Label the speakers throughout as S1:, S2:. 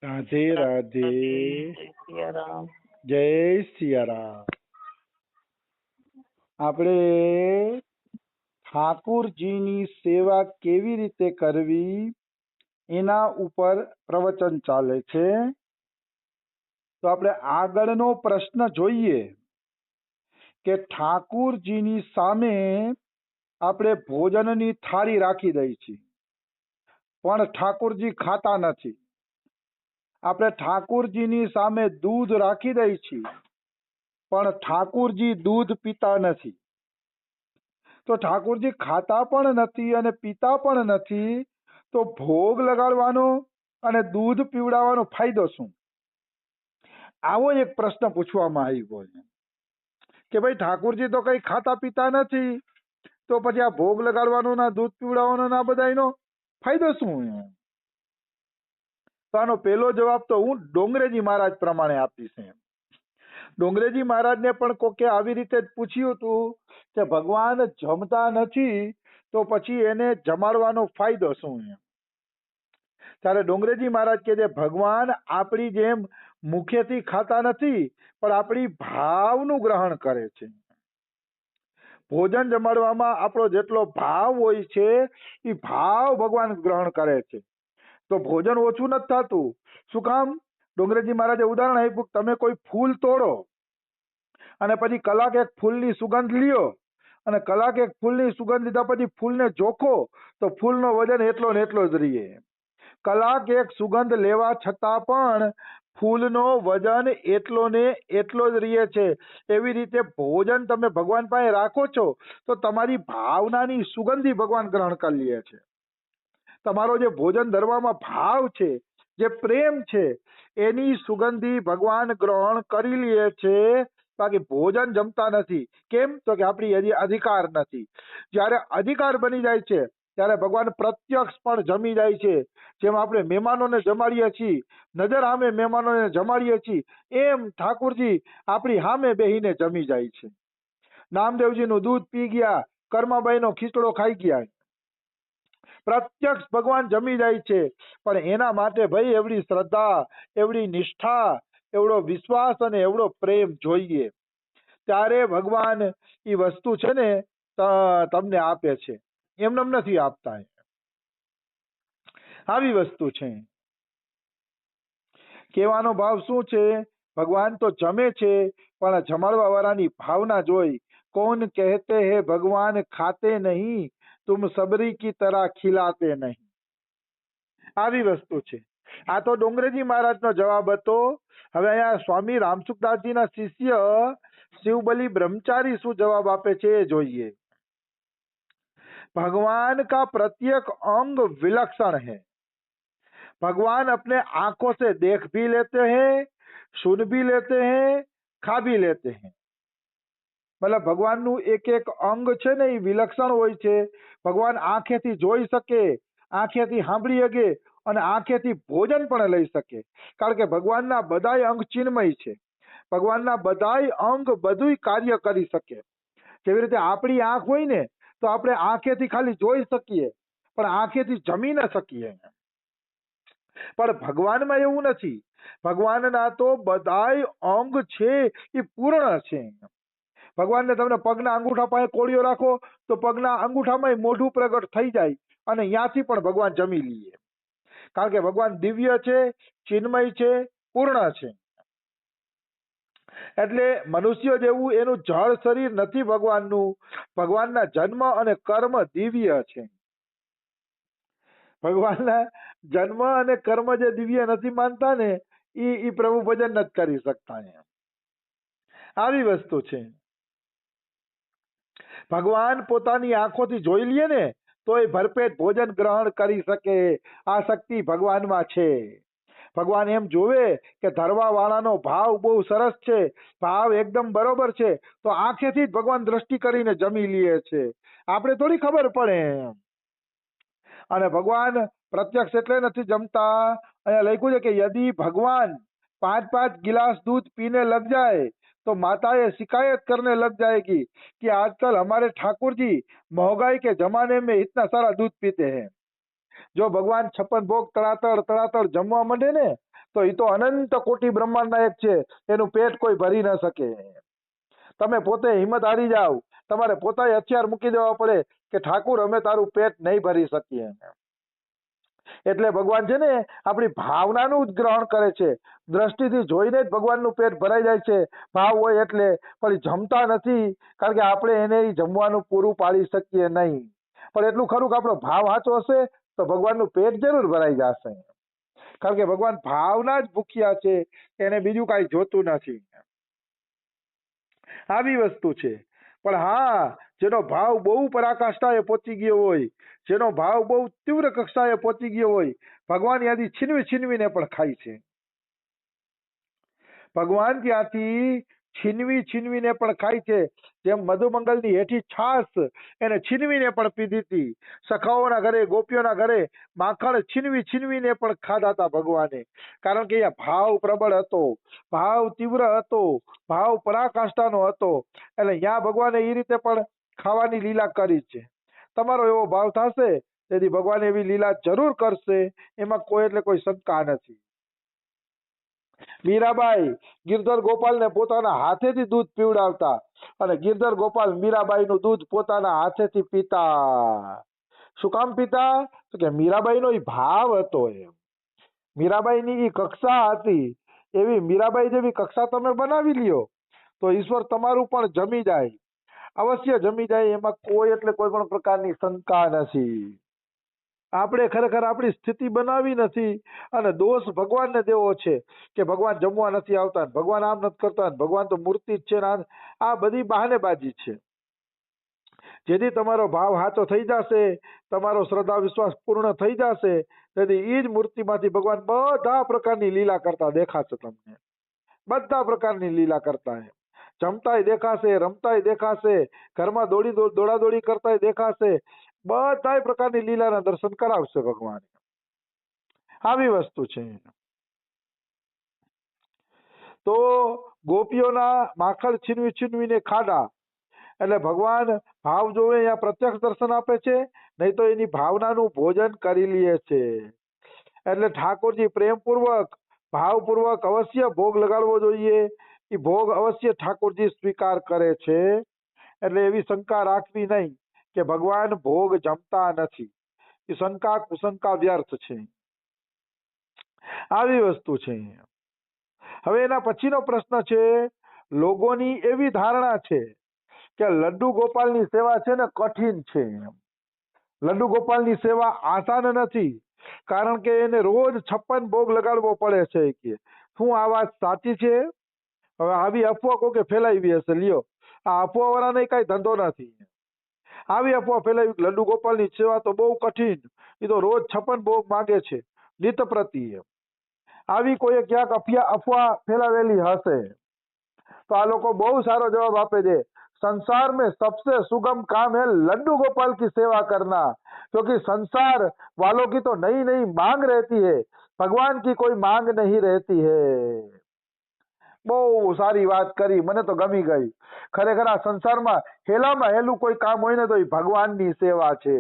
S1: રાધે રાધે.
S2: જય સિયારામ.
S1: જય સિયારામ. આપણે ઠાકુરજીની સેવા કેવી રીતે કરવી એના ઉપર પ્રવચન ચાલે છે. તો આપણે આગળનો પ્રશ્ન જોઈએ કે ઠાકુરજીની સામે આપણે ભોજનની થાળી રાખી દઈ છીએ, પણ ઠાકુરજી ખાતા નથી. આપણે ઠાકુરજીની સામે દૂધ રાખી દઈ છીએ, પણ ઠાકુરજી દૂધ પીતા નથી. તો ઠાકુરજી ખાતા પણ નથી અને પીતા પણ નથી, તો ભોગ લગાડવાનો અને દૂધ પીવડાવવાનો ફાયદો શું? આવો એક પ્રશ્ન પૂછવામાં આવ્યો છે કે ભાઈ ઠાકુરજી તો કઈ ખાતા પીતા નથી, તો પછી આ ભોગ લગાડવાનો ના દૂધ પીવડાવવાનો ના બધાનો ફાયદો શું? તો આનો પહેલો જવાબ તો હું ડોંગરેજી મહારાજ પ્રમાણે આપીશ. ડોંગરેજી મહારાજને પણ કોકે આવી રીતે જ પૂછ્યું હતું કે ભગવાન જમતા નથી તો પછી એને જમાડવાનો ફાયદો શું? ત્યારે ડોંગરેજી મહારાજ કહે છે ભગવાન આપણી જેમ મુખેથી ખાતા નથી, પણ આપણી ભાવનું ગ્રહણ કરે છે. ભોજન જમાડવામાં આપણો જેટલો ભાવ હોય છે એ ભાવ ભગવાન ગ્રહણ કરે છે. તો ભોજન ઓછું નથી થતું. શું કામ? ડોંગરેજી મહારાજે ઉદાહરણ આપ્યું, તમે કોઈ ફૂલ તોડો અને પછી કલાક એક ફૂલની સુગંધ લ્યો, અને કલાક એક ફૂલની સુગંધ લીધા પછી ફૂલને જોખો તો ફૂલનો વજન એટલો ને એટલો જ રહે. કલાક એક સુગંધ લેવા છતાં પણ ફૂલનો વજન એટલો ને એટલો જ રહે છે. એવી રીતે ભોજન તમે ભગવાન પાસે રાખો છો તો તમારી ભાવનાની સુગંધી ભગવાન ગ્રહણ કરી લે છે. તમારો જે ભોજન ધરવામાં ભાવ છે, જે પ્રેમ છે, એની સુગંધી ભગવાન ગ્રહણ કરી લે છે. બાકી ભોજન જમતા નથી. કેમ? તો કે આપણી હજી અધિકાર નથી. જ્યારે અધિકાર બની જાય છે ત્યારે ભગવાન પ્રત્યક્ષ પણ જમી જાય છે. જેમ આપણે મહેમાનોને જમાડીએ છીએ, નજર સામે મહેમાનોને જમાડીએ છીએ, એમ ઠાકુરજી આપણી સામે બેહીને જમી જાય છે. નામદેવજીનું દૂધ પી ગયા, કર્માબાઈનો ખીચડો ખાઈ ગયા, પ્રત્યક્ષ ભગવાન જમી જાય છે. પણ એના માટે ભાઈ એવડી શ્રદ્ધા, એવડી નિષ્ઠા, એવડો વિશ્વાસ અને એવડો પ્રેમ જોઈએ. ત્યારે ભગવાન એ વસ્તુ છે ને તમને આપે છે, એમને નથી આપતા. આવી વસ્તુ છે. કહેવાનો ભાવ શું છે? ભગવાન તો જમે છે, પણ જમાડવા વાળાની ભાવના જોઈ. કોણ કહેતે હે ભગવાન ખાતે નહીં, તુમ સબરી કી તરહ ખિલાતે નહીં. આવી વસ્તુ છે. આ તો ડોંગરેજી મહારાજનો જવાબ હતો. હવે અહીંયા સ્વામી રામસુખદાસજીના શિષ્ય શિવબલી બ્રહ્મચારી શું જવાબ આપે છે એ જોઈએ. भगवान का प्रत्येक अंग विलक्षण है. भगवान अपने आंखों से देख भी लेते हैं, सुन भी लेते हैं, खा भी लेते हैं. मतलब ભગવાનનું એક એક અંગ છે ને એ વિલક્ષણ હોય છે. ભગવાન આંખેથી જોઈ શકે, આંખેથી સાંભળી શકે અને આંખેથી ભોજન પણ લઈ શકે. કારણ કે ભગવાનના બધાય અંગ ચિન્મય છે. ભગવાનના બધાય અંગ બધું કાર્ય કરી શકે. જેવી રીતે આપણી આંખ હોય ને તો આપણે આંખેથી ખાલી જોઈ શકીએ, પણ આંખેથી જમી ન શકીએ. પણ ભગવાનમાં એવું નથી. ભગવાનના તો બધાય અંગ છે એ પૂર્ણ છે. ભગવાનને તમને પગના અંગૂઠા પાસે કોળીઓ રાખો તો પગના અંગૂઠામાં મોઢું પ્રગટ થઈ જાય અને ત્યાંથી પણ ભગવાન જમી લઈએ. કારણ કે ભગવાન દિવ્ય છે, ચિન્મય છે, પૂર્ણ છે. એટલે મનુષ્ય જેવું એનું જળ શરીર નથી ભગવાનનું. ભગવાનના જન્મ અને કર્મ દિવ્ય છે. ભગવાનના જન્મ અને કર્મ જે દિવ્ય નથી માનતા ને એ પ્રભુ ભજન નથી કરી શકતા. આવી વસ્તુ છે. ભગવાન પોતાની આંખોથી જોઈ લે ને તો એ ભરપેટ ભોજન ગ્રહણ કરી શકે. આ શક્તિ ભગવાનમાં છે. ભગવાન એમ જોવે કે ધરવા વાળાનો ભાવ બહુ સરસ છે, ભાવ એકદમ બરોબર છે, તો આંખેથી જ ભગવાન દ્રષ્ટિ કરીને જમી લે છે. આપણે થોડી ખબર પડે. અને ભગવાન પ્રત્યક્ષ એટલે નથી જમતા. અહીંયા લખ્યું છે કે યદि भगवान 5-5 गिलास दूध पीने लग जाए तो माताएं शिकायत करने लग जाएगी कि आजकल हमारे ठाकुर जी महंगाई के जमाने में इतना सारा दूध पीते हैं. જો ભગવાન 56 ભોગ તળાતળ જમવા માંડે ને તો એ તો અનંત કોટી બ્રહ્માંડના એક છે, એનું પેટ કોઈ ભરી ન શકે. તમે પોતે હિંમત હારી જાઓ, તમારે પોતાએ હથિયાર મૂકી દેવા પડે કે ઠાકુર અમે તારું પેટ નહીં ભરી શકીએ. એટલે ભગવાન છે ને આપણી ભાવનાનું જ ગ્રહણ કરે છે. દ્રષ્ટિથી જોઈને જ ભગવાનનું પેટ ભરાઈ જાય છે ભાવ હોય એટલે, પણ એ જમતા નથી, કારણ કે આપણે એને જમવાનું પૂરું પાડી શકીએ નહીં. પણ એટલું ખરું કે આપણો ભાવ સાચો હશે તો ભગવાનનું પેટ જરૂર ભરાઈ જશે, કારણ કે ભગવાન ભાવના જ ભૂખ્યા છે, એને બીજું કાંઈ જોતું નથી. આવી વસ્તુ છે. પણ હા, જેનો ભાવ બહુ પરાકાષ્ઠાએ પહોંચી ગયો હોય, જેનો ભાવ બહુ તીવ્ર કક્ષાએ પહોંચી ગયો હોય, ભગવાન ત્યાંથી છીનવી છીનવીને પણ ખાય છે. ભગવાન ત્યાંથી છીનવી છીનવીને પણ ખાય છે. જેમ મધુમંગલની હેઠી છાસ એને છીનવીને પણ પીધી હતી. સખાઓના ઘરે, ગોપીઓના ઘરે માખણ છીનવી છીનવીને પણ ખાધા હતા ભગવાને, કારણ કે અહીંયા ભાવ પ્રબળ હતો, ભાવ તીવ્ર હતો, ભાવ પરાકાષ્ઠાનો હતો. એટલે અહીંયા ભગવાને એ રીતે પણ ખાવાની લીલા કરી છે. તમારો એવો ભાવ થશે તેથી ભગવાન એવી લીલા જરૂર કરશે, એમાં કોઈ એટલે કોઈ શંકા નથી. મીરાબાઈ ગિરધર ગોપાલને પોતાના હાથેથી દૂધ પીવડાવતા, અને ગિરધર ગોપાલ મીરાબાઈનું દૂધ પોતાના હાથેથી પીતા. શું કામ પીતા? તો કે મીરાબાઈનો એ ભાવ હતો. એમ મીરાબાઈની એ કક્ષા હતી, એવી મીરાબાઈ જેવી કક્ષા તમે બનાવી લ્યો તો ઈશ્વર તમારું પણ જમી જાય, અવશ્ય જમી જાય, એમાં કોઈ એટલે કોઈ પણ પ્રકારની શંકા નથી. આપણે ખરેખર આપણી સ્થિતિ બનાવી નથી, અને દોષ ભગવાનને દેવો છે કે ભગવાન જમવા નથી આવતા, ભગવાન આમ નથી કરતા, ભગવાન તો મૂર્તિ જ છે. આ બધી બહાનેબાજી છે. જેથી તમારો ભાવ સાચો થઈ જશે, તમારો શ્રદ્ધા વિશ્વાસ પૂર્ણ થઈ જશે, તેથી એ જ મૂર્તિમાંથી ભગવાન બધા પ્રકારની લીલા કરતા દેખાશે. તમને બધા પ્રકારની લીલા કરતા જમતાય દેખાશે, રમતાય દેખાશે, ઘરમાં દોડાદોડી કરતાય દેખાશે, બધા પ્રકારની લીલાના દર્શન કરાવશે ભગવાન. આવી વસ્તુ છે. તો ગોપીઓના માખણ છીનવી છીનવીને ખાધા, એટલે ભગવાન ભાવ જોવે અહીંયા પ્રત્યક્ષ દર્શન આપે છે, નહીં તો એની ભાવનાનું ભોજન કરી લે છે. એટલે ઠાકોરજી પ્રેમપૂર્વક ભાવપૂર્વક અવશ્ય ભોગ લગાડવો જોઈએ. એ ભોગ અવશ્ય ઠાકોરજી સ્વીકાર કરે છે. એટલે એવી શંકા રાખવી નહીં કે ભગવાન ભોગ જમતા નથી. એ શંકા કુશંકા વ્યર્થ છે. આવી વસ્તુ છે. હવે એના પછીનો પ્રશ્ન છે, લોકોની એવી ધારણા છે કે લડ્ડુ ગોપાલની સેવા છે ને કઠિન છે. લડ્ડુ ગોપાલની સેવા આસાન નથી, કારણ કે એને રોજ 56 ભોગ લગાડવો પડે છે. કે શું આ વાત સાચી છે? હવે આવી અફવા કોકે ફેલાવી હશે. લ્યો, આ અફવા વાળાને કઈ ધંધો નથી. આવી અફવા ફેલાવી લડ્ડુ ગોપાલની સેવા તો બહુ કઠિન, એ તો રોજ 56 ભોગ માંગે છે નિત પ્રતિ. આવી કોઈ ક્યાંક અફવા ફેલાવેલી હશે તો આ લોકો બહુ સારો જવાબ આપે છે, संसार में सबसे सुगम काम है लड्डू गोपाल की सेवा करना, क्योंकि संसार वालों की तो नई नई मांग रहती है, भगवान की कोई मांग नहीं रहती है. બહુ સારી વાત કરી, મને તો ગમી ગઈ. ખરેખર આ સંસારમાં હેલામાં હેલું કોઈ કામ હોય ને તો એ ભગવાનની સેવા છે.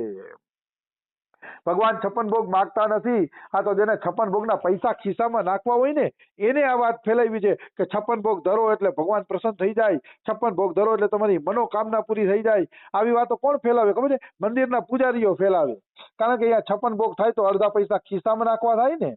S1: ભગવાન 56 ભોગ માગતા નથી. આ તો જેને 56 ભોગના પૈસા ખિસ્સામાં નાખવા હોય ને એને આ વાત ફેલાવી છે કે 56 ભોગ ધરો એટલે ભગવાન પ્રસન્ન થઈ જાય, 56 ભોગ ધરો એટલે તમારી મનોકામના પૂરી થઈ જાય. આવી વાતો કોણ ફેલાવે ખબર છે? મંદિરના પૂજારીઓ ફેલાવે, કારણ કે અહીંયા 56 ભોગ થાય તો અડધા પૈસા ખિસ્સામાં નાખવા થાય ને.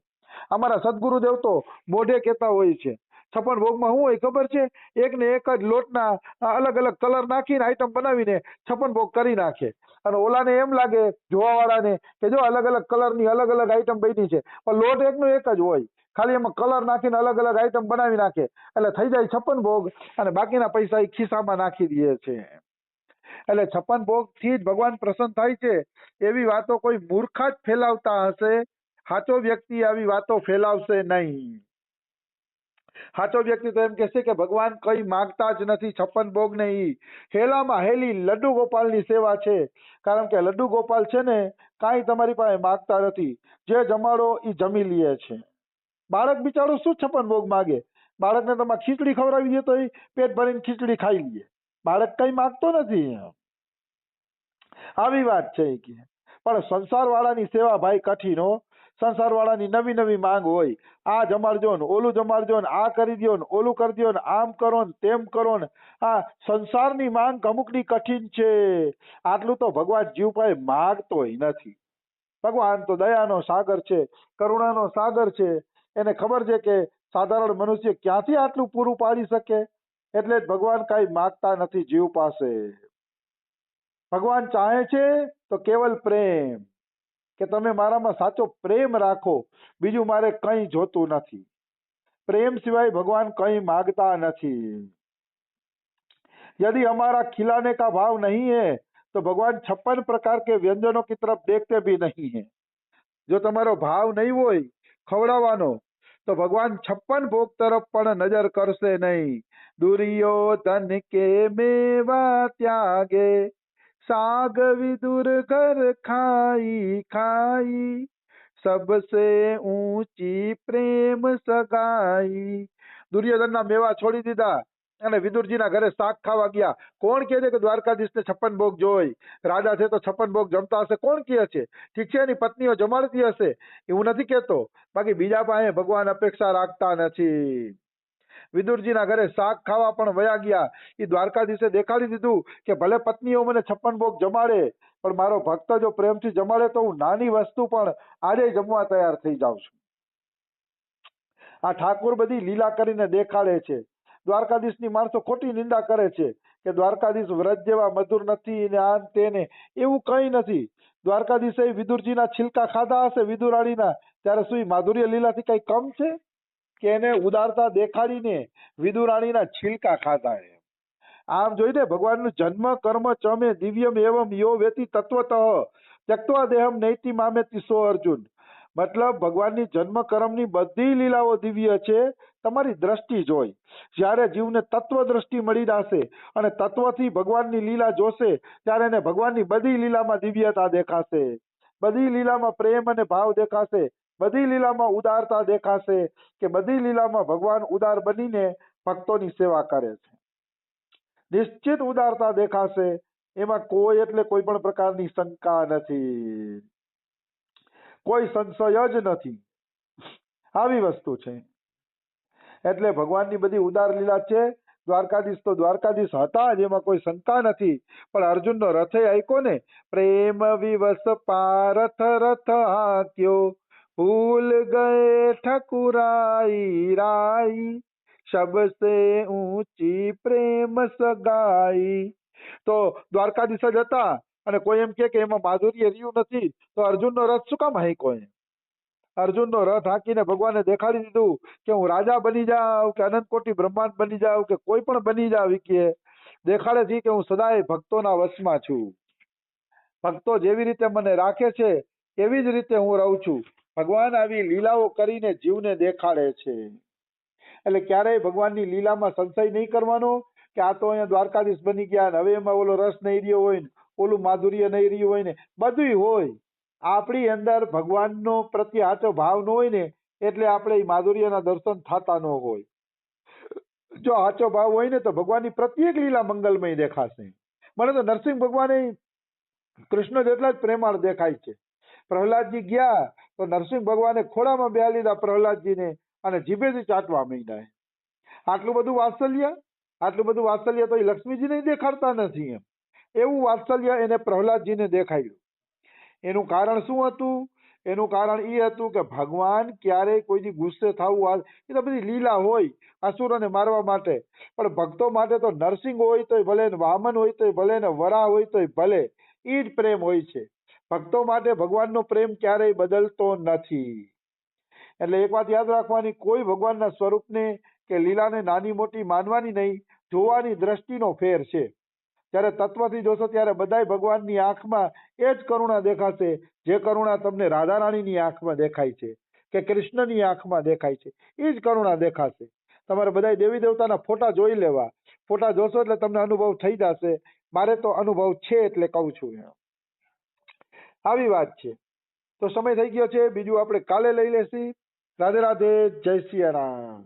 S1: અમારા સદગુરુદેવ તો મોઢે કહેતા હોય છે 56 ભોગમાં શું હોય ખબર છે? એક ને એક જ લોટના અલગ અલગ કલર નાખીને આઈટમ બનાવીને 56 ભોગ કરી નાખે, અને ઓલાને એમ લાગે જોવા વાળાને કે જો અલગ અલગ કલરની અલગ અલગ આઈટમ બની છે, પણ લોટ એકનો એક જ હોય, ખાલી એમાં કલર નાખીને અલગ અલગ આઈટમ બનાવી નાખે એટલે થઈ જાય 56 ભોગ, અને બાકીના પૈસા એ ખિસ્સામાં નાખી દે છે. એટલે 56 ભોગ થી જ ભગવાન પ્રસન્ન થાય છે. એવી વાતો કોઈ મૂર્ખા જ ફેલાવતા હશે, સાચો વ્યક્તિ આવી વાતો ફેલાવશે નહીં. સાચો વ્યક્તિ તો એમ કહેશે કે ભગવાન કઈ માંગતા જ નથી, 56 ભોગ ને ઈ હેલામાં હેલી લડ્ડુ ગોપાલની સેવા છે. કારણ કે લડ્ડુ ગોપાલ છે ને કાંઈ તમારી પાસે માંગતા નથી, જે જમાડો એ જમી લે છે. બાળક બિચારું શું 56 ભોગ માગે? બાળકને તમે ખીચડી ખવડાવી દે તો એ પેટ ભરીને ખીચડી ખાઈ લે, બાળક કઈ માંગતો નથી. આવી વાત છે કે પણ સંસાર વાળાની સેવા ભાઈ કઠિન હો. સંસારવાળાની નવી નવી માંગ હોય, આ જમાડજો ને ઓલું જમાડજો ને આ કરી દ્યો ને ઓલું કરી દ્યો ને આમ કરો ને તેમ કરો ને. આ સંસારની માંગ અમુકની કઠિન છે. આટલું તો ભગવાન જીવ પાસે માગતોય નથી. ભગવાન તો દયાનો સાગર છે, કરુણાનો સાગર છે. એને ખબર છે કે સાધારણ મનુષ્ય ક્યાંથી આટલું પૂરું પાડી શકે, એટલે જ ભગવાન કાંઈ માગતા નથી જીવ પાસે. ભગવાન ચાહે છે તો કેવલ પ્રેમ, કે તમે મારામાં સાચો પ્રેમ રાખો, બીજું મારે કંઈ જોતું નથી. प्रेम सिवाय भगवान कहीं मांगता नहीं. यदि हमारा खिलाने का भाव नहीं है तो भगवान 56 प्रकार के व्यंजनों की तरफ देखते भी नहीं है. जो તમારો ભાવ નહીં હોય ખવડાવવાનો તો ભગવાન 56 ભોગ તરફ પણ નજર કરશે નહીં. દુર્યોધન કે મેવા ત્યાગે સાગ વિદુર ઘર ખાઈ ખાઈ सबसे ऊंची प्रेम सगाई. દુર્યોધનના મેવા છોડી દીધા અને વિદુરજીના ઘરે શાક ખાવા ગયા. કોણ કહે છે કે દ્વારકાધીશને 56 ભોગ જોઈ? રાજા છે તો 56 ભોગ જમતા હશે, કોણ કહે છે? ઠીક છે, એની પત્નીઓ જમાડતી હશે, એવું નથી કહેતો. બાકી બીજા પાસે ભગવાન અપેક્ષા રાખતા નથી. વિદુરજીના ઘરે શાક ખાવા પણ વયા ગયા. એ દ્વારકાધીશે દેખાડી દીધું કે ભલે પત્નીઓ મને 56 ભોગ જમાડે, પણ મારો ભક્ત જો પ્રેમથી જમાડે તો હું નાની વસ્તુ પણ આજે જમવા તૈયાર થઈ જાઉં છું. આ ઠાકોર બધી લીલા કરીને દેખાડે છે. દ્વારકાધીશની માણસો ખોટી નિંદા કરે છે કે દ્વારકાધીશ વ્રત જેવા મધુર નથી ને આ તેને. એવું કંઈ નથી. દ્વારકાધીશે વિદુરજીના છિલકા ખાધા હશે વિદુરાણીના, ત્યારે શું માધુર્ય લીલાથી કઈ કમ છે કે એને ઉદારતા દેખાડીને વિદુરાણીના છિલકા ખાધા? આમ જોઈને ભગવાનનું જન્મ કર્મ ચમે દિવ્યમ એવમ યો વેતી તત્વતઃ ત્યક્ત્વા દેહમ નૈતિ મામેતિ સો અર્જુન. મતલબ ભગવાનની જન્મ કર્મની બધી લીલાઓ દિવ્ય છે. તમારી દ્રષ્ટિ જોઈ, જ્યારે જીવને તત્વ દ્રષ્ટિ મળી જશે અને તત્વથી ભગવાનની લીલા જોશે ત્યારે એને ભગવાનની બધી લીલામાં દિવ્યતા દેખાશે, બધી લીલામાં પ્રેમ અને ભાવ દેખાશે, બધી લીલામાં ઉદારતા દેખાશે કે બધી લીલામાં ભગવાન ઉદાર બનીને ભક્તોની સેવા કરે છે. નિશ્ચિત ઉદારતા દેખાશે. એમાં કોઈ એટલે કોઈ પણ પ્રકારની શંકા નથી, કોઈ સંશય જ નથી. આવી વસ્તુ છે. એટલે ભગવાનની બધી ઉદાર લીલા છે. દ્વારકાધીશ તો દ્વારકાધીશ હતા જ, એમાં કોઈ શંકા નથી. પણ અર્જુનનો રથે આયકો ને, પ્રેમ વિવશ પારથ રથ હાક્યો ભૂલ ગયે ઠકુરાઈ રાઈ सबसे ऊंची प्रेम सगाई. તો દ્વારકાધીશ જ હતા અને કોઈ એમ કે એમાં માધુર્ય રહ્યું નથી તો અર્જુનનો રથ શું કામ હાંક્યો? અર્જુનનો રથ હાંકીને ભગવાને દેખાડી દીધું કે હું રાજા બની જાઉં કે અનંત કોટી બ્રહ્માંડ બની જાઉં કે કોઈ પણ બની જાઉં, કે દેખાડે છે કે હું સદાય ભક્તોના વશમાં છું. ભક્તો જેવી રીતે મને રાખે છે એવી જ રીતે હું રહું છું. ભગવાન આવી લીલાઓ કરીને જીવને દેખાડે છે. એટલે ક્યારેય ભગવાનની લીલામાં સંશય નહીં કરવાનો કે આ તો અહીંયા દ્વારકાધીશ બની ગયા ને હવે એમાં ઓલો રસ નહીં રહ્યો હોય ને ઓલું માધુર્ય નહીં રહ્યું હોય ને. બધું હોય, આપણી અંદર ભગવાનનો પ્રત્યે સાચો ભાવ ન હોય ને એટલે આપણે એ માધુર્યના દર્શન થતા ન હોય. જો સાચો ભાવ હોય ને તો ભગવાનની પ્રત્યેક લીલા મંગલમય દેખાશે. મને તો નરસિંહ ભગવાને કૃષ્ણ જેટલા જ પ્રેમાળ દેખાય છે. પ્રહલાદજી ગયા તો નરસિંહ ભગવાને ખોળામાં બેસી લીધા પ્રહલાદજીને અને જીભેથી ચાટવા માંડ્યા. આટલું બધું વાત્સલ્ય તો એ લક્ષ્મીજીને દેખાડતા નથી. એવું વાત્સલ્ય એને પ્રહલાદજીને દેખાડ્યું. એનું કારણ શું હતું? એનું કારણ એ હતું કે ભગવાન ક્યારેય કોઈની ગુસ્સે થવું, એ તો બધી લીલા હોય અસુરોને મારવા માટે, પણ ભક્તો માટે તો નરસિંહ હોય તોય ભલે ને વામન હોય તોય ભલે ને વરાહ હોય તોય ભલે, એ જ પ્રેમ હોય છે. ભક્તો માટે ભગવાનનો પ્રેમ ક્યારેય બદલતો નથી. એટલે એક વાત યાદ રાખવાની, કોઈ ભગવાનના સ્વરૂપને કે લીલાને નાની મોટી માનવાની નહીં, જોવાની દ્રષ્ટિનો ફેર છે. જ્યારે તત્વથી જોશો ત્યારે બધાય ભગવાનની આંખમાં એ જ કરુણા દેખાશે જે કરુણા તમને રાધારાણીની આંખમાં દેખાય છે કે કૃષ્ણની આંખમાં દેખાય છે. એ જ કરુણા દેખાશે. તમારે બધા દેવી દેવતાના ફોટા જોઈ લેવા, ફોટા જોશો એટલે તમને અનુભવ થઈ જશે. મારે તો અનુભવ છે એટલે કહું છું. આવી વાત છે. તો સમય થઈ ગયો છે, બીજું આપણે કાલે લઈ લેશી. રાધે રાધે, જય સિયા રામ.